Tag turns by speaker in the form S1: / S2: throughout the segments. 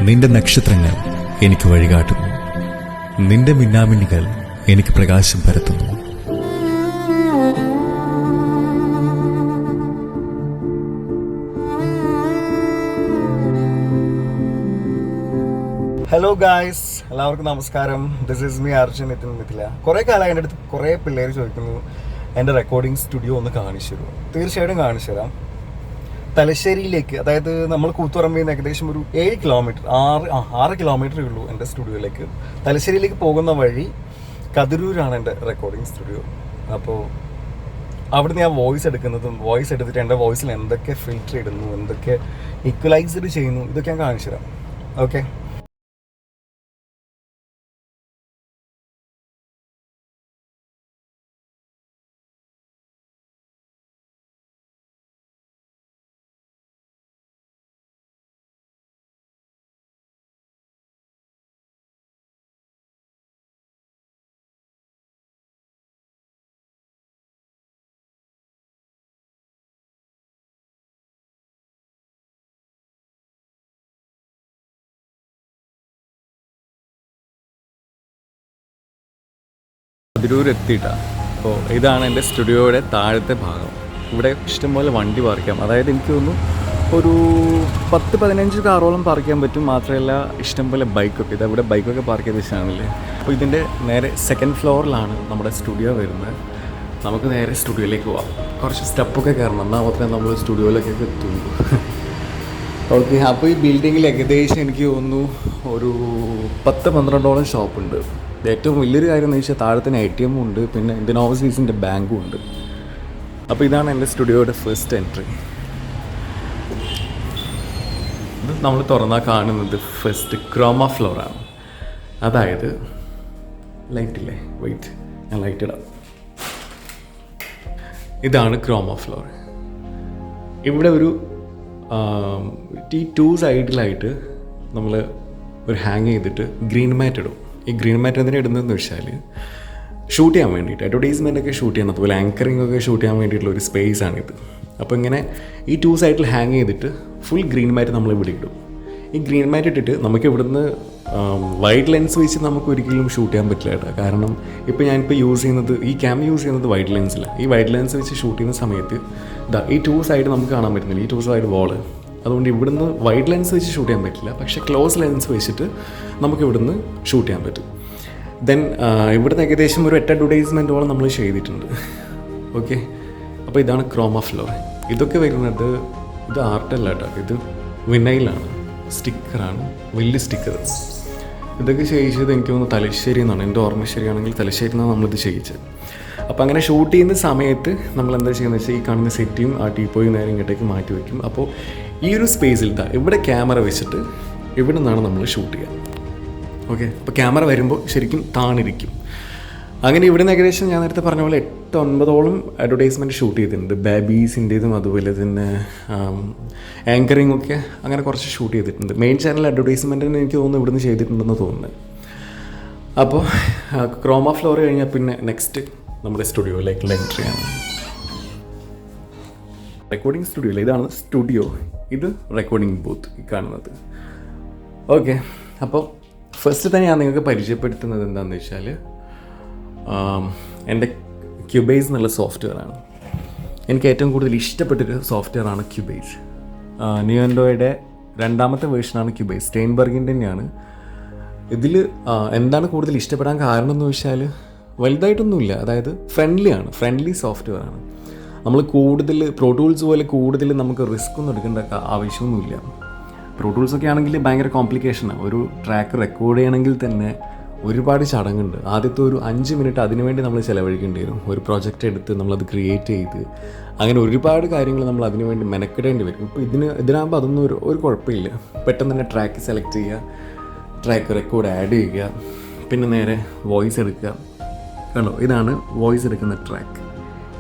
S1: നിന്റെ നക്ഷത്രങ്ങൾ എനിക്ക് വഴികാട്ടുന്നു, നിന്റെ മിന്നാമിന്നികൾ എനിക്ക് പ്രകാശം പരത്തുന്നു.
S2: ഹലോ ഗായ്സ്, എല്ലാവർക്കും നമസ്കാരം. This is me Arjun Nithin Mithila. കുറേ കാലമായി എൻ്റെ അടുത്ത് കുറേ പിള്ളേർ ചോദിക്കുന്നു എൻ്റെ റെക്കോർഡിംഗ് സ്റ്റുഡിയോ ഒന്ന് കാണിച്ചു തരുമോ. തീർച്ചയായിട്ടും കാണിച്ചു തരാം. തലശ്ശേരിയിലേക്ക്, അതായത് നമ്മൾ കൂത്തുപറമ്പിൽ നിന്ന് ഏകദേശം ഒരു 7 കിലോമീറ്റർ 6 കിലോമീറ്ററേ ഉള്ളൂ എൻ്റെ സ്റ്റുഡിയോയിലേക്ക്. തലശ്ശേരിയിലേക്ക് പോകുന്ന വഴി കതിരൂരാണ് എൻ്റെ റെക്കോർഡിംഗ് സ്റ്റുഡിയോ. അപ്പോൾ അവിടുന്ന് ഞാൻ വോയിസ് എടുത്തിട്ട് എൻ്റെ വോയിസിൽ എന്തൊക്കെ ഫിൽറ്റർ ഇടുന്നു, എന്തൊക്കെ ഈക്വലൈസ്ഡ് ചെയ്യുന്നു, ഇതൊക്കെ ഞാൻ കാണിച്ചു തരാം. ഓക്കെ.
S3: കതിരൂർ എത്തിയിട്ടാ. അപ്പോൾ ഇതാണ് എൻ്റെ സ്റ്റുഡിയോയുടെ താഴത്തെ ഭാഗം. ഇവിടെ ഇഷ്ടംപോലെ വണ്ടി പാർക്കാം. അതായത് എനിക്ക് തോന്നുന്നു ഒരു 10-15 കാറോളം പാർക്കാൻ പറ്റും. മാത്രമല്ല ഇഷ്ടംപോലെ ബൈക്കൊക്കെ, ഇതവിടെ ബൈക്കൊക്കെ പാർക്ക് ചെയ്ത വെച്ചാണല്ലേ. അപ്പോൾ ഇതിൻ്റെ നേരെ 2nd ഫ്ലോറിലാണ് നമ്മുടെ സ്റ്റുഡിയോ വരുന്നത്. നമുക്ക് നേരെ സ്റ്റുഡിയോയിലേക്ക് പോവാം. കുറച്ച് സ്റ്റെപ്പൊക്കെ കയറണം, എന്നാൽ മാത്രമേ നമ്മൾ സ്റ്റുഡിയോയിലേക്കൊക്കെ എത്തുള്ളൂ. ഓക്കെ. അപ്പോൾ ഈ ബിൽഡിങ്ങിൽ ഏകദേശം എനിക്ക് തോന്നുന്നു ഒരു 10-12ഓളം ഷോപ്പുണ്ട്. ഏറ്റവും വലിയൊരു കാര്യം എന്ന് വെച്ചാൽ താഴെ തന്നെ ATM ഉണ്ട്, പിന്നെ ഇന്ത്യൻ ഓവർസീസിൻ്റെ ബാങ്കും ഉണ്ട്. അപ്പോൾ ഇതാണ് എൻ്റെ സ്റ്റുഡിയോയുടെ ഫസ്റ്റ് എൻട്രി. ഇത് നമ്മൾ തുറന്നാൽ കാണുന്നത് ഫസ്റ്റ് ക്രോമ ഫ്ലോറാണ്. അതായത് ലൈറ്റില്ലേ, വെയിറ്റ്, ഞാൻ ലൈറ്റ് ഇടാം. ഇതാണ് ക്രോമ ഫ്ലോർ. ഇവിടെ ഒരു T2 സൈഡിലായിട്ട് നമ്മൾ ഒരു ഹാങ് ചെയ്തിട്ട് ഗ്രീൻ മാറ്റ് ഇടും. ഈ ഗ്രീൻ മാറ്റ് എന്തിനാണ് ഇടുന്നതെന്ന് വെച്ചാൽ ഷൂട്ട് ചെയ്യാൻ വേണ്ടിയിട്ട്, അഡ്വർടൈസ്മെൻറ്റൊക്കെ ഷൂട്ട് ചെയ്യണം, അതുപോലെ ആങ്കറിംഗ് ഒക്കെ ഷൂട്ട് ചെയ്യാൻ വേണ്ടിയിട്ടുള്ള ഒരു സ്പേസ് ആണിത്. അപ്പോൾ ഇങ്ങനെ ഈ 2 സൈഡിൽ ഹാങ് ചെയ്തിട്ട് ഫുൾ ഗ്രീൻ മാറ്റ് നമ്മൾ ഇവിടെ ഇടും. ഈ ഗ്രീൻ മാറ്റ് ഇട്ടിട്ട് നമുക്ക് ഇവിടുന്ന് വൈഡ് ലെൻസ് വെച്ച് നമുക്ക് ഒരിക്കലും ഷൂട്ട് ചെയ്യാൻ പറ്റില്ല കേട്ടോ. കാരണം ഇപ്പോൾ ഞാനിപ്പോൾ യൂസ് ചെയ്യുന്നത്, ഈ ക്യാമറ യൂസ് ചെയ്യുന്നത് വൈഡ് ലെൻസിലാണ്. ഈ വൈഡ് ലെൻസ് വെച്ച് ഷൂട്ട് ചെയ്യുന്ന സമയത്ത് ഈ 2 സൈഡ് നമുക്ക് കാണാൻ പറ്റുന്നില്ല, ഈ 2 സൈഡ് വാള്. അതുകൊണ്ട് ഇവിടുന്ന് വൈഡ് ലെൻസ് വെച്ച് ഷൂട്ട് ചെയ്യാൻ പറ്റില്ല, പക്ഷേ ക്ലോസ് ലെൻസ് വെച്ചിട്ട് നമുക്ക് ഇവിടുന്ന് ഷൂട്ട് ചെയ്യാൻ പറ്റും. ദെൻ ഇവിടുന്ന് ഏകദേശം ഒരു 8 അഡ്വർടൈസ്മെൻറ്റോളം നമ്മൾ ചെയ്തിട്ടുണ്ട്. ഓക്കെ. അപ്പോൾ ഇതാണ് ക്രോമ ഫ്ലോർ. ഇതൊക്കെ വരുന്നത്, ഇത് ആർട്ടല്ല കേട്ടോ, ഇത് വിനൈലാണ്, സ്റ്റിക്കറാണ്, വലിയ സ്റ്റിക്കർ. ഇതൊക്കെ ചെയ്യിച്ചത് എനിക്ക് തോന്നുന്നു തലശ്ശേരി എന്നാണ്, എൻ്റെ ഓർമ്മ ശരിയാണെങ്കിൽ തലശ്ശേരി എന്നാണ് നമ്മളിത് ചെയ്യിച്ചത്. അപ്പോൾ അങ്ങനെ ഷൂട്ട് ചെയ്യുന്ന സമയത്ത് നമ്മൾ എന്താ ചെയ്യുന്നത് വെച്ചാൽ ഈ കാണുന്ന സെറ്റിയും ആ ടീപ്പോയും നേരെ ഇങ്ങോട്ടേക്ക് മാറ്റി വയ്ക്കും. അപ്പോൾ ഈ ഒരു സ്പേസിൽ ഇവിടെ ക്യാമറ വെച്ചിട്ട് ഇവിടെ നിന്നാണ് നമ്മൾ ഷൂട്ട് ചെയ്യുക. ഓക്കെ. അപ്പോൾ ക്യാമറ വരുമ്പോൾ ശരിക്കും താണിരിക്കും. അങ്ങനെ ഇവിടെ നിന്ന് ഏകദേശം ഞാൻ നേരത്തെ പറഞ്ഞ പോലെ 8-9ഓളം അഡ്വർടൈസ്മെൻറ്റ് ഷൂട്ട് ചെയ്തിട്ടുണ്ട്. ബേബീസിൻ്റേതും അതുപോലെ തന്നെ ആങ്കറിംഗ് ഒക്കെ അങ്ങനെ കുറച്ച് ഷൂട്ട് ചെയ്തിട്ടുണ്ട്. മെയിൻ ചാനൽ അഡ്വർടൈസ്മെൻറ്റിന് എനിക്ക് തോന്നുന്നു ഇവിടുന്ന് ചെയ്തിട്ടുണ്ടെന്ന് തോന്നുന്നത്. അപ്പോൾ ക്രോമ ഫ്ലോർ കഴിഞ്ഞാൽ പിന്നെ നെക്സ്റ്റ് നമ്മുടെ സ്റ്റുഡിയോയിലേക്കുള്ള എൻട്രിയാണ്. റെക്കോർഡിംഗ് സ്റ്റുഡിയോയിൽ ഇതാണ് സ്റ്റുഡിയോ, ഇത് റെക്കോർഡിംഗ് ബൂത്ത് ഈ കാണുന്നത്. ഓക്കെ. അപ്പോൾ ഫസ്റ്റ് തന്നെ ഞാൻ നിങ്ങൾക്ക് പരിചയപ്പെടുത്തുന്നത് എന്താണെന്ന് വെച്ചാൽ എൻ്റെ ക്യൂബേസ് എന്നുള്ള സോഫ്റ്റ്വെയറാണ്. എനിക്ക് ഏറ്റവും കൂടുതൽ ഇഷ്ടപ്പെട്ടൊരു സോഫ്റ്റ്വെയറാണ് ക്യൂബേസ്. നിയോൻഡോയുടെ 2ാമത്തെ വേർഷനാണ് ക്യൂബേസ്, സ്റ്റെയിൻബർഗിൻ്റെ തന്നെയാണ്. ഇതിൽ എന്താണ് കൂടുതൽ ഇഷ്ടപ്പെടാൻ കാരണം എന്ന് വെച്ചാൽ വലുതായിട്ടൊന്നുമില്ല, അതായത് ഫ്രണ്ട്ലി സോഫ്റ്റ്വെയറാണ്. നമ്മൾ കൂടുതൽ പ്രോ ടൂൾസ് പോലെ കൂടുതൽ നമുക്ക് റിസ്ക് ഒന്നും എടുക്കേണ്ട ആവശ്യമൊന്നുമില്ല. പ്രോ ടൂൾസൊക്കെ ആണെങ്കിൽ ഭയങ്കര കോംപ്ലിക്കേഷനാണ്. ഒരു ട്രാക്ക് റെക്കോർഡ് ചെയ്യണമെങ്കിൽ തന്നെ ഒരുപാട് ചടങ്ങുണ്ട്. ആദ്യത്തെ ഒരു 5 മിനിറ്റ് അതിനുവേണ്ടി നമ്മൾ ചിലവഴിക്കേണ്ടി വരും. ഒരു പ്രോജക്റ്റ് എടുത്ത് നമ്മളത് ക്രിയേറ്റ് ചെയ്ത് അങ്ങനെ ഒരുപാട് കാര്യങ്ങൾ നമ്മൾ അതിനുവേണ്ടി മെനക്കെടേണ്ടി വരും. ഇപ്പോൾ ഇതിനാകുമ്പോൾ അതൊന്നും ഒരു കുഴപ്പമില്ല. പെട്ടെന്ന് തന്നെ ട്രാക്ക് സെലക്ട് ചെയ്യുക, ട്രാക്ക് റെക്കോർഡ് ആഡ് ചെയ്യുക, പിന്നെ നേരെ വോയിസ് എടുക്കുക. കണ്ടോ, ഇതാണ് വോയിസ് എടുക്കുന്ന ട്രാക്ക്.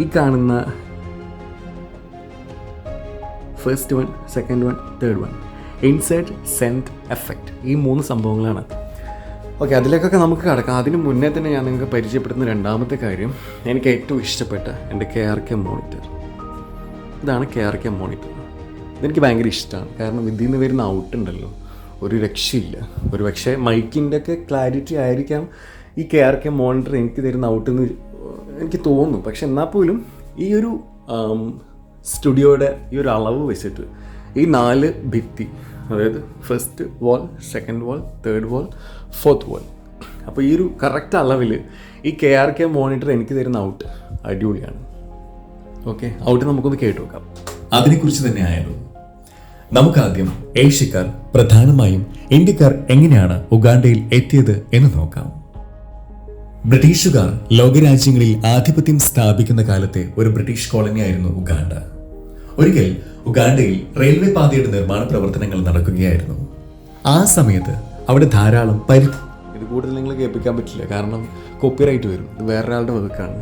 S3: ഈ കാണുന്ന first one, second one, third one, insert, send, effect, ഈ 3 സംഭവങ്ങളാണ്. ഓക്കെ, അതിലേക്കൊക്കെ നമുക്ക് കിടക്കാം. അതിന് മുന്നേ തന്നെ ഞാൻ നിങ്ങൾക്ക് പരിചയപ്പെടുത്തുന്ന 2ാമത്തെ കാര്യം, എനിക്ക് ഏറ്റവും ഇഷ്ടപ്പെട്ട എൻ്റെ KRK മോണിറ്റർ. ഇതാണ് KRK മോണിറ്റർ. ഇതെനിക്ക് ഭയങ്കര ഇഷ്ടമാണ്. കാരണം ഇതിൽ നിന്ന് വരുന്ന ഔട്ടുണ്ടല്ലോ, ഒരു രക്ഷയില്ല. ഒരു പക്ഷേ മൈക്കിൻ്റെ ഒക്കെ ക്ലാരിറ്റി ആയിരിക്കാം ഈ KRK മോണിറ്റർ എനിക്ക് തരുന്ന ഔട്ടെന്ന് എനിക്ക് തോന്നുന്നു. പക്ഷെ എന്നാൽ പോലും ഈ ഒരു സ്റ്റുഡിയോയുടെ ഈ ഒരു അളവ് വെച്ചിട്ട് ഈ 4 ഭിത്തി, അതായത് ഫസ്റ്റ് വാൾ, സെക്കൻഡ് വാൾ, തേർഡ് വാൾ, ഫോർത്ത് വാൾ, അപ്പോൾ ഈ ഒരു കറക്റ്റ് അളവിൽ ഈ KRK മോണിറ്റർ എനിക്ക് തരുന്ന ഔട്ട് അടിപൊളിയാണ്. ഓക്കെ, ഔട്ട് നമുക്കൊന്ന് കേട്ട് നോക്കാം.
S1: അതിനെക്കുറിച്ച് തന്നെ ആയിരുന്നു. നമുക്കാദ്യം ഏഷ്യക്കാർ, പ്രധാനമായും ഇന്ത്യക്കാർ എങ്ങനെയാണ് ഉഗാണ്ടയിൽ എത്തിയത് എന്ന് നോക്കാം. ബ്രിട്ടീഷുകാർ ലോകരാജ്യങ്ങളിൽ ആധിപത്യം സ്ഥാപിക്കുന്ന കാലത്തെ ഒരു ബ്രിട്ടീഷ് കോളനിയായിരുന്നു ഉഗാണ്ട. ഒരിക്കൽ ഉഗാണ്ടയിൽ റെയിൽവേ പാതയുടെ നിർമ്മാണ പ്രവർത്തനങ്ങൾ നടക്കുകയായിരുന്നു. ആ സമയത്ത് അവിടെ ധാരാളം
S3: ഇത് കൂടുതൽ നിങ്ങൾ കേൾപ്പിക്കാൻ പറ്റില്ല, കാരണം കോപ്പിറൈറ്റ് വരും. ഇത് വേറൊരാളുടെ വർക്കാണ്.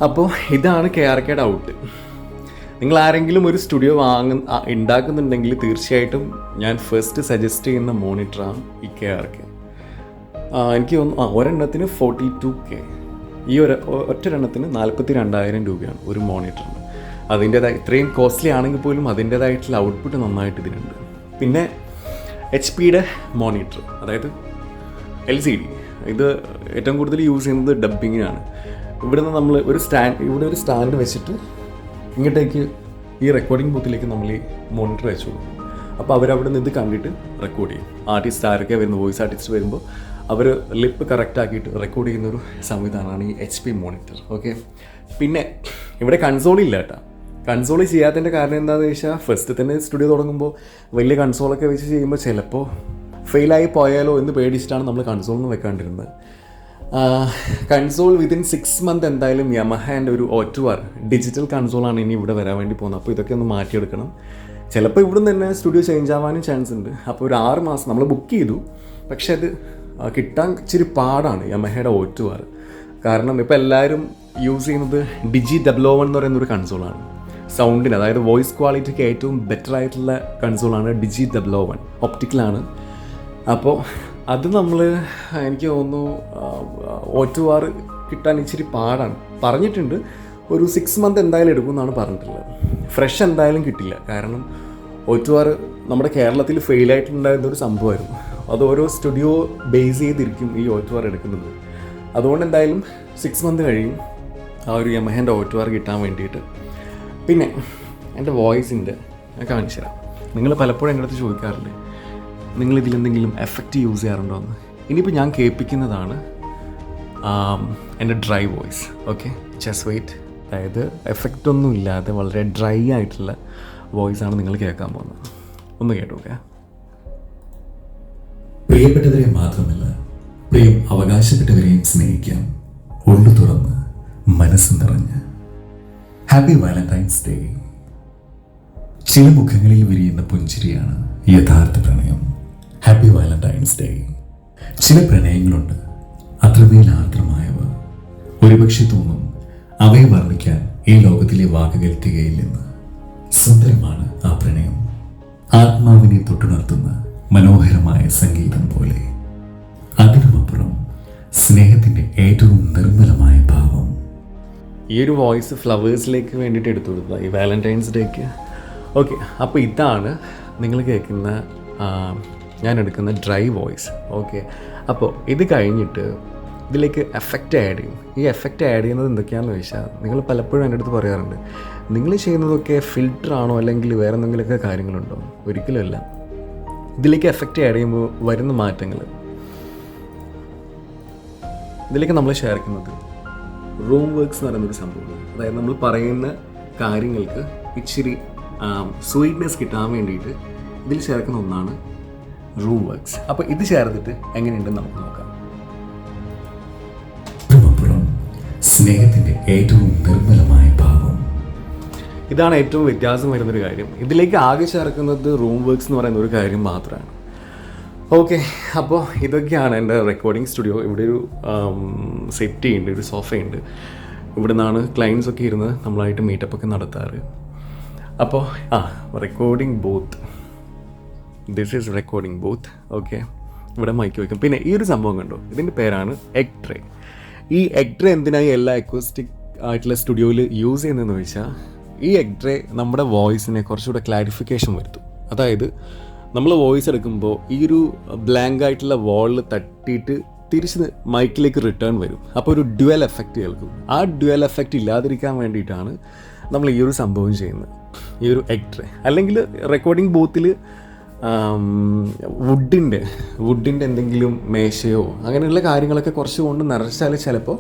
S3: അപ്പോൾ ഇതാണ് KRKയുടെ ഔട്ട്. നിങ്ങൾ ആരെങ്കിലും ഒരു സ്റ്റുഡിയോ ഉണ്ടാക്കുന്നുണ്ടെങ്കിൽ തീർച്ചയായിട്ടും ഞാൻ ഫസ്റ്റ് സജസ്റ്റ് ചെയ്യുന്ന മോണിറ്ററാണ് ഈ KRK. എനിക്ക് തോന്നുന്നു ഒരെണ്ണത്തിന് 42K, ഈ ഒറ്റൊരെണ്ണത്തിന് 42,000 രൂപയാണ് ഒരു മോണിറ്ററിന്. അതിൻ്റേതായ ഇത്രയും കോസ്റ്റ്ലി ആണെങ്കിൽ പോലും അതിൻ്റേതായിട്ടുള്ള ഔട്ട്പുട്ട് നന്നായിട്ട് ഇതിനുണ്ട്. പിന്നെ HP-യുടെ മോണിറ്റർ, അതായത് LCD, ഇത് ഏറ്റവും കൂടുതൽ യൂസ് ചെയ്യുന്നത് ഡബ്ബിങ്ങിനാണ്. ഇവിടുന്ന് നമ്മൾ ഇവിടെ ഒരു സ്റ്റാൻഡ് വെച്ചിട്ട് ഇങ്ങോട്ടേക്ക് ഈ റെക്കോർഡിംഗ് ബൂത്തിലേക്ക് നമ്മൾ ഈ മോണിറ്റർ വെച്ചു കൊടുക്കും. അപ്പോൾ അവരവിടെ നിന്ന് ഇത് കണ്ടിട്ട് റെക്കോർഡ് ചെയ്യും. ആർട്ടിസ്റ്റ് ആരൊക്കെ വരുന്നു, വോയിസ് ആർട്ടിസ്റ്റ് വരുമ്പോൾ അവർ ലിപ്പ് കറക്റ്റ് ആക്കിയിട്ട് റെക്കോർഡ് ചെയ്യുന്നൊരു സംവിധാനമാണ് ഈ HP മോണിറ്റർ. ഓക്കെ, പിന്നെ ഇവിടെ കൺസോൾ ഇല്ല കേട്ടോ. കൺസോൾ ചെയ്യാത്തതിൻ്റെ കാരണം എന്താണെന്ന് വെച്ചാൽ ഫസ്റ്റ് തന്നെ സ്റ്റുഡിയോ തുടങ്ങുമ്പോൾ വലിയ കൺസോളൊക്കെ വെച്ച് ചെയ്യുമ്പോൾ ചിലപ്പോൾ ഫെയിലായി പോയാലോ എന്ന് പേടിച്ചിട്ടാണ് നമ്മൾ കൺസോളൊന്നും വെക്കാണ്ടിരുന്നത്. കൺസോൾ വിതിൻ 6 months എന്തായാലും യമഹാൻ്റെ ഒരു O2R ഡിജിറ്റൽ കൺസോളാണ് ഇനി ഇവിടെ വരാൻ വേണ്ടി പോകുന്നത്. അപ്പോൾ ഇതൊക്കെ ഒന്ന് മാറ്റിയെടുക്കണം. ചിലപ്പോൾ ഇവിടുന്ന് തന്നെ സ്റ്റുഡിയോ ചേഞ്ച് ആവാനും ചാൻസ് ഉണ്ട്. അപ്പോൾ ഒരു 6 മാസം നമ്മൾ ബുക്ക് ചെയ്തു, പക്ഷെ അത് കിട്ടാൻ ഇച്ചിരി പാടാണ് യമഹയുടെ O2R. കാരണം ഇപ്പോൾ എല്ലാവരും യൂസ് ചെയ്യുന്നത് DG001 എന്ന് പറയുന്നൊരു കൺസോളാണ്. സൗണ്ടിന്, അതായത് വോയിസ് ക്വാളിറ്റിക്ക് ഏറ്റവും ബെറ്റർ ആയിട്ടുള്ള കൺസോളാണ് DG001, ഒപ്റ്റിക്കലാണ്. അപ്പോൾ അത് എനിക്ക് തോന്നുന്നു O2R കിട്ടാൻ ഇച്ചിരി പാടാണ്. പറഞ്ഞിട്ടുണ്ട് ഒരു 6 months എന്തായാലും എടുക്കുമെന്നാണ് പറഞ്ഞിട്ടുള്ളത്. ഫ്രഷ് എന്തായാലും കിട്ടില്ല, കാരണം O2R നമ്മുടെ കേരളത്തിൽ ഫെയിലായിട്ടുണ്ടായിരുന്നൊരു സംഭവമായിരുന്നു. അത് ഓരോ സ്റ്റുഡിയോ ബേസ് ചെയ്തിരിക്കും ഈ O2R എടുക്കുന്നത്. അതുകൊണ്ട് എന്തായാലും 6 months കഴിയും ആ ഒരു യമഹേൻ്റെ O2R കിട്ടാൻ വേണ്ടിയിട്ട്. പിന്നെ എൻ്റെ വോയിസിൻ്റെ ഞാൻ കാണിച്ചു തരാം. നിങ്ങൾ പലപ്പോഴും എൻ്റെ അടുത്ത് ചോദിക്കാറില്ലേ നിങ്ങളിതിലെന്തെങ്കിലും എഫക്റ്റ് യൂസ് ചെയ്യാറുണ്ടോ എന്ന്. ഇനിയിപ്പോൾ ഞാൻ കേൾപ്പിക്കുന്നതാണ് എൻ്റെ dry voice. Okay, just wait. അതായത് എഫക്റ്റ് ഒന്നും ഇല്ലാതെ വളരെ ഡ്രൈ ആയിട്ടുള്ള വോയിസാണ് നിങ്ങൾ കേൾക്കാൻ പോകുന്നത്. ഒന്ന് കേട്ടോ. ഓക്കെ,
S1: പ്രിയപ്പെട്ടവരെ മാത്രമല്ല, പ്രിയം അവകാശപ്പെട്ടവരെയും സ്നേഹിക്കാം, ഉള്ളു തുറന്ന് മനസ്സ് നിറഞ്ഞ്. Happy Valentine's day. ചില മുഖങ്ങളിൽ വിരിയുന്ന പുഞ്ചിരിയാണ് യഥാർത്ഥ പ്രണയം. Happy Valentine's day. ചില പ്രണയങ്ങളുണ്ട് അത്രമേൽ ആർദ്രമായവ. ഒരുപക്ഷെ തോന്നും അവയെ വർണ്ണിക്കാൻ ഈ ലോകത്തിലെ വാക്കുകൾ തികയില്ലെന്ന്. സുന്ദരമാണ് ആ പ്രണയം, ആത്മാവിനെ തൊട്ടുണർത്തുന്ന മനോഹരമായ സംഗീതം പോലെ. അതിനുമപ്പുറം സ്നേഹത്തിന്റെ ഏറ്റവും നിർമ്മലമായ ഭാവം.
S3: ഈ ഒരു വോയിസ് ഫ്ലവേഴ്സിലേക്ക് വേണ്ടിയിട്ട് എടുത്തു കൊടുത്തത് ഈ വാലന്റൈൻസ് ഡേക്ക്. ഓക്കെ, അപ്പോൾ ഇതാണ് നിങ്ങൾ കേൾക്കുന്ന ഞാൻ എടുക്കുന്ന ഡ്രൈ വോയിസ്. ഓക്കെ, അപ്പോൾ ഇത് കഴിഞ്ഞിട്ട് ഇതിലേക്ക് എഫക്റ്റ് ആഡ് ചെയ്യും. ഈ എഫക്റ്റ് ആഡ് ചെയ്യുന്നത് എന്തൊക്കെയാണെന്ന് ചോദിച്ചാൽ, നിങ്ങൾ പലപ്പോഴും എൻ്റെ അടുത്ത് പറയാറുണ്ട് നിങ്ങൾ ചെയ്യുന്നതൊക്കെ ഫിൽറ്റർ ആണോ അല്ലെങ്കിൽ വേറെ എന്തെങ്കിലുമൊക്കെ കാര്യങ്ങളുണ്ടോ. ഒരിക്കലുമല്ല. ഇതിലേക്ക് എഫക്റ്റ് ആഡ് ചെയ്യുമ്പോൾ വരുന്ന മാറ്റങ്ങൾ, ഇതിലേക്ക് നമ്മൾ ചേർക്കുന്നത് റൂം വർക്ക്സ് എന്ന് പറയുന്നൊരു സംഭവമാണ്. അതായത് നമ്മൾ പറയുന്ന കാര്യങ്ങൾക്ക് ഇച്ചിരി സ്വീറ്റ്നെസ് കിട്ടാൻ വേണ്ടിയിട്ട് ഇതിൽ ചേർക്കുന്ന ഒന്നാണ് റൂം വർക്ക്സ്. അപ്പോൾ ഇത് ചേർത്തിട്ട് എങ്ങനെയുണ്ടെന്ന് നമുക്ക് നോക്കാം.
S1: സ്നേഹത്തിന്റെ ഏറ്റവും നിർമ്മലമായ ഭാവം.
S3: ഇതാണ് ഏറ്റവും വ്യത്യാസം വരുന്നൊരു കാര്യം. ഇതിലേക്ക് ആകെ ചേർക്കുന്നത് റൂം വർക്ക്സ് എന്ന് പറയുന്ന ഒരു കാര്യം മാത്രമാണ്. ഓക്കെ, അപ്പോൾ ഇതൊക്കെയാണ് എൻ്റെ റെക്കോർഡിംഗ് സ്റ്റുഡിയോ. ഇവിടെ ഒരു സെറ്റിയുണ്ട്, ഒരു സോഫയുണ്ട്. ഇവിടെ നിന്നാണ് ക്ലയൻസൊക്കെ ഇരുന്ന് നമ്മളായിട്ട് മീറ്റപ്പൊക്കെ നടത്താറ്. അപ്പോൾ recording booth, this is recording booth. Okay, ഇവിടെ മൈക്ക് വയ്ക്കും. പിന്നെ ഈ ഒരു സംഭവം കണ്ടോ, ഇതിൻ്റെ പേരാണ് എഗ് ട്രേ. ഈ എഗ് ട്രേ എന്തിനായി എല്ലാ അക്വസ്റ്റിക് ആയിട്ടുള്ള സ്റ്റുഡിയോയിൽ യൂസ് ചെയ്യുന്നതെന്ന് വെച്ചാൽ, ഈ എഗ് ട്രേ നമ്മുടെ വോയിസിനെ കുറച്ചുകൂടെ ക്ലാരിഫിക്കേഷൻ വരുത്തും. അതായത് നമ്മൾ വോയിസ് എടുക്കുമ്പോൾ ഈ ഒരു ബ്ലാങ്ക് ആയിട്ടുള്ള വാളിൽ തട്ടിയിട്ട് തിരിച്ച് മൈക്കിലേക്ക് റിട്ടേൺ വരും. അപ്പോൾ ഒരു ഡ്യുവൽ എഫക്റ്റ് കേൾക്കും. ആ ഡ്യുവൽ എഫക്റ്റ് ഇല്ലാതിരിക്കാൻ വേണ്ടിയിട്ടാണ് നമ്മൾ ഈ ഒരു സംഭവം ചെയ്യുന്നത്, ഈ ഒരു എക്ട്രേ. അല്ലെങ്കിൽ റെക്കോർഡിംഗ് ബൂത്തിൽ വുഡിൻ്റെ എന്തെങ്കിലും മേശയോ അങ്ങനെയുള്ള കാര്യങ്ങളൊക്കെ കുറച്ച് കൊണ്ട് നിറച്ചാൽ ചിലപ്പോൾ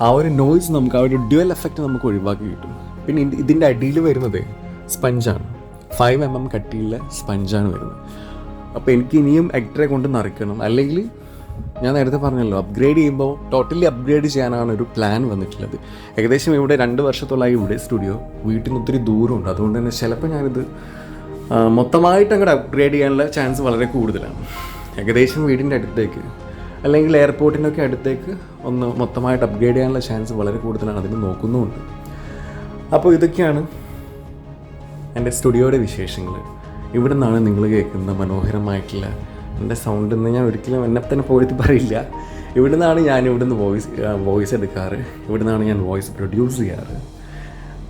S3: ആ ഒരു നോയ്സ് നമുക്ക്, ആ ഒരു ഡ്യുവൽ എഫക്റ്റ് നമുക്ക് ഒഴിവാക്കി കിട്ടും. പിന്നെ ഇതിൻ്റെ അടിയിൽ വരുന്നത് സ്പഞ്ചാണ്, 5mm കട്ടിയുള്ള സ്പഞ്ചാണ് വരുന്നത്. അപ്പോൾ എനിക്ക് ഇനിയും എക്ട്രേ കൊണ്ട് നിറയ്ക്കണം. അല്ലെങ്കിൽ ഞാൻ നേരത്തെ പറഞ്ഞല്ലോ, അപ്ഗ്രേഡ് ചെയ്യുമ്പോൾ ടോട്ടലി അപ്ഗ്രേഡ് ചെയ്യാനാണ് ഒരു പ്ലാൻ വന്നിട്ടുള്ളത്. ഏകദേശം ഇവിടെ 2 വർഷത്തോളമായി ഇവിടെ സ്റ്റുഡിയോ, വീട്ടിൽ നിന്ന് ഒത്തിരി ദൂരമുണ്ട്. അതുകൊണ്ട് തന്നെ ചിലപ്പോൾ ഞാനിത് മൊത്തമായിട്ട് അങ്ങോട്ട് അപ്ഗ്രേഡ് ചെയ്യാനുള്ള ചാൻസ് വളരെ കൂടുതലാണ്. ഏകദേശം വീടിൻ്റെ അടുത്തേക്ക് അല്ലെങ്കിൽ എയർപോർട്ടിനൊക്കെ അടുത്തേക്ക് ഒന്ന് മൊത്തമായിട്ട് അപ്ഗ്രേഡ് ചെയ്യാനുള്ള ചാൻസ് വളരെ കൂടുതലാണ്. അതിന് നോക്കുന്നുമുണ്ട്. അപ്പോൾ ഇതൊക്കെയാണ് എൻ്റെ സ്റ്റുഡിയോയുടെ വിശേഷങ്ങൾ. ഇവിടെ നിന്നാണ് നിങ്ങൾ കേൾക്കുന്ന മനോഹരമായിട്ടുള്ള എൻ്റെ സൗണ്ട് എന്ന് ഞാൻ ഒരിക്കലും എന്നെ തന്നെ പോയിട്ട് പറയില്ല. ഇവിടെ നിന്നാണ് ഞാൻ ഇവിടുന്ന് വോയിസ് എടുക്കാറ്. ഇവിടെ നിന്നാണ് ഞാൻ വോയിസ് പ്രൊഡ്യൂസ് ചെയ്യാറ്.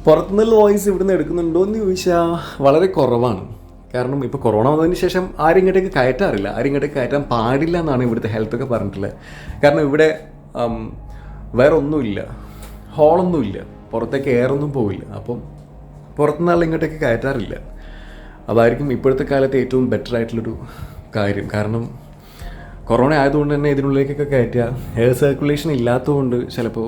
S3: പുറത്തുനിന്നുള്ള വോയിസ് ഇവിടുന്ന് എടുക്കുന്നുണ്ടോ എന്ന് ചോദിച്ചാൽ വളരെ കുറവാണ്. കാരണം ഇപ്പോൾ കൊറോണ വന്നതിന് ശേഷം ആരും ഇങ്ങോട്ടേക്ക് കയറ്റാറില്ല, ആരും ഇങ്ങോട്ടേക്ക് കയറ്റാൻ പാടില്ല എന്നാണ് ഇവിടുത്തെ ഹെൽത്തൊക്കെ പറഞ്ഞിട്ടുള്ളത്. കാരണം ഇവിടെ വേറെ ഒന്നുമില്ല, ഹോളൊന്നുമില്ല, പുറത്തേക്ക് എയറൊന്നും പോവില്ല. അപ്പം പുറത്തുനിന്നുള്ള ഇങ്ങോട്ടേക്ക് കയറ്റാറില്ല. അതായിരിക്കും ഇപ്പോഴത്തെ കാലത്ത് ഏറ്റവും ബെറ്റർ ആയിട്ടുള്ളൊരു കാര്യം. കാരണം കൊറോണ ആയതുകൊണ്ട് തന്നെ ഇതിനുള്ളിലേക്കൊക്കെ കയറ്റുക, എയർ സർക്കുലേഷൻ ഇല്ലാത്തതുകൊണ്ട് ചിലപ്പോൾ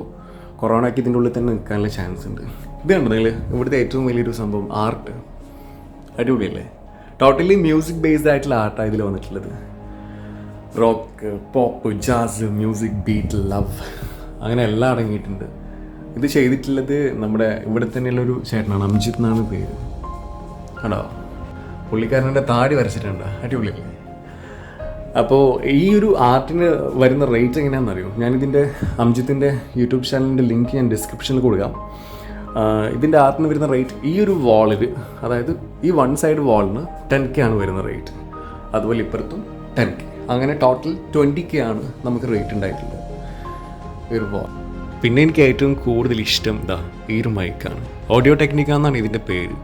S3: കൊറോണയ്ക്ക് ഇതിൻ്റെ ഉള്ളിൽ തന്നെ നിൽക്കാനുള്ള ചാൻസ് ഉണ്ട്. ഇത് കണ്ടെങ്കിൽ ഇവിടുത്തെ ഏറ്റവും വലിയൊരു സംഭവം ആർട്ട്. അടിപൊളിയല്ലേ? ടോട്ടലി മ്യൂസിക് ബേസ്ഡ് ആയിട്ടുള്ള ആർട്ടാണ് ഇതിൽ വന്നിട്ടുള്ളത്. Rock, pop, jazz, music, beat, love, അങ്ങനെ എല്ലാം അടങ്ങിയിട്ടുണ്ട്. ഇത് ചെയ്തിട്ടുള്ളത് നമ്മുടെ ഇവിടെ തന്നെയുള്ളൊരു ചേട്ടനാണ്, അംജിത്ത് എന്നാണ് പേര്. ആണോ? പുള്ളിക്കാരൻ്റെ താടി വരച്ചിട്ടുണ്ട്. അടിപൊളിയല്ലേ? അപ്പോൾ ഈ ഒരു ആർട്ടിന് വരുന്ന റേറ്റ് എങ്ങനെയാണെന്നറിയോ? ഞാനിതിൻ്റെ അംജിത്തിൻ്റെ യൂട്യൂബ് ചാനലിൻ്റെ ലിങ്ക് ഞാൻ ഡിസ്ക്രിപ്ഷനിൽ കൊടുക്കാം. ഇതിൻ്റെ ആർട്ടിന് വരുന്ന റേറ്റ് ഈ ഒരു വാളിൽ, അതായത് ഈ 1 സൈഡ് വാളിന് 10K ആണ് വരുന്ന റേറ്റ്. അതുപോലെ ഇപ്പുറത്തും 10K. അങ്ങനെ ടോട്ടൽ 20K ആണ് നമുക്ക് റേറ്റ് ഉണ്ടായിട്ടുള്ളത് ഈ ഒരു വാൾ. പിന്നെ എനിക്ക് ഏറ്റവും കൂടുതൽ ഇഷ്ടം ഈ ഒരു മൈക്കാണ്. ഓഡിയോ ടെക്നിക്ക എന്നാണ് ഇതിൻ്റെ പേര്.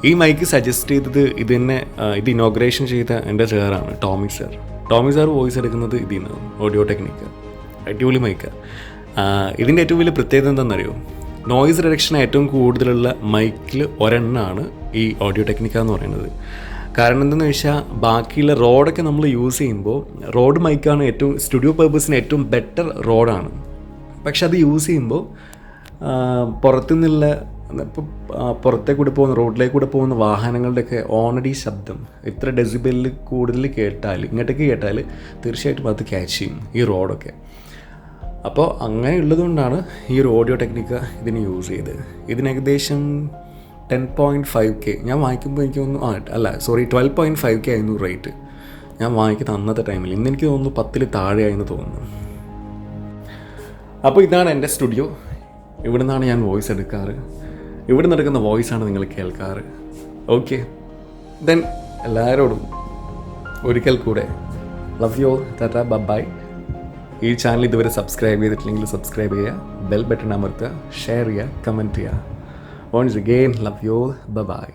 S3: ഈ മൈക്ക് സജസ്റ്റ് ചെയ്തത് ഇത് തന്നെ, ഇത് ഇനോഗ്രേഷൻ ചെയ്ത എൻ്റെ സാറാണ്, ടോമി സാർ വോയിസ് എടുക്കുന്നത് ഇതിൽ നിന്നാണ്, ഓഡിയോ ടെക്നിക്ക. അടിപൊളി മൈക്ക. ഇതിൻ്റെ ഏറ്റവും വലിയ പ്രത്യേകത എന്താണെന്നറിയോ? നോയിസ് റിഡക്ഷൻ ഏറ്റവും കൂടുതലുള്ള മൈക്കിൽ ഒരെണ്ണമാണ് ഈ ഓഡിയോ ടെക്നിക്ക എന്ന് പറയുന്നത്. കാരണം എന്തെന്ന് വെച്ചാൽ ബാക്കിയുള്ള റോഡൊക്കെ നമ്മൾ യൂസ് ചെയ്യുമ്പോൾ റോഡ് മൈക്കാണ് ഏറ്റവും സ്റ്റുഡിയോ പർപ്പസിന് ഏറ്റവും ബെറ്റർ റോഡാണ്. പക്ഷെ അത് യൂസ് ചെയ്യുമ്പോൾ പുറത്തുനിന്നുള്ള, ഇപ്പോൾ പുറത്തേക്ക് കൂടെ പോകുന്ന, റോഡിലേക്ക് കൂടെ പോകുന്ന വാഹനങ്ങളുടെയൊക്കെ ഓണടി ശബ്ദം ഇത്ര ഡെസിബലിൽ കൂടുതൽ കേട്ടാൽ, ഇങ്ങോട്ടേക്ക് കേട്ടാൽ തീർച്ചയായിട്ടും അത് ക്യാച്ച് ചെയ്യും ഈ റോഡൊക്കെ. അപ്പോൾ അങ്ങനെ ഉള്ളതുകൊണ്ടാണ് ഈ ഒരു ഓഡിയോ ടെക്നിക്ക ഇതിന് യൂസ് ചെയ്തത്. ഇതിന് ഏകദേശം 10.5K ഞാൻ വാങ്ങിക്കുമ്പോൾ എനിക്ക് തോന്നുന്നു 12.5K ആയിരുന്നു റേറ്റ് ഞാൻ വാങ്ങിക്കുന്ന അന്നത്തെ ടൈമിൽ. ഇന്ന് എനിക്ക് തോന്നുന്നു 10 താഴെയായെന്ന് തോന്നുന്നു. അപ്പോൾ ഇതാണ് എൻ്റെ സ്റ്റുഡിയോ. ഇവിടെ നിന്നാണ് ഞാൻ വോയിസ് എടുക്കാറ്. ഇവിടെ നിന്ന് എടുക്കുന്ന വോയിസാണ് നിങ്ങൾ കേൾക്കാറ്. ഓക്കെ, ദെൻ എല്ലാവരോടും ഒരിക്കൽ കൂടെ ലവ് യു, ടാറ്റാ, ബൈ. ഈ ചാനൽ ഇതുവരെ സബ്സ്ക്രൈബ് ചെയ്തിട്ടില്ലെങ്കിൽ സബ്സ്ക്രൈബ് ചെയ്യുക, ബെൽ ബട്ടൺ അമർത്തുക, ഷെയർ ചെയ്യുക, കമൻറ്റ് ചെയ്യുക. Once again love you, by.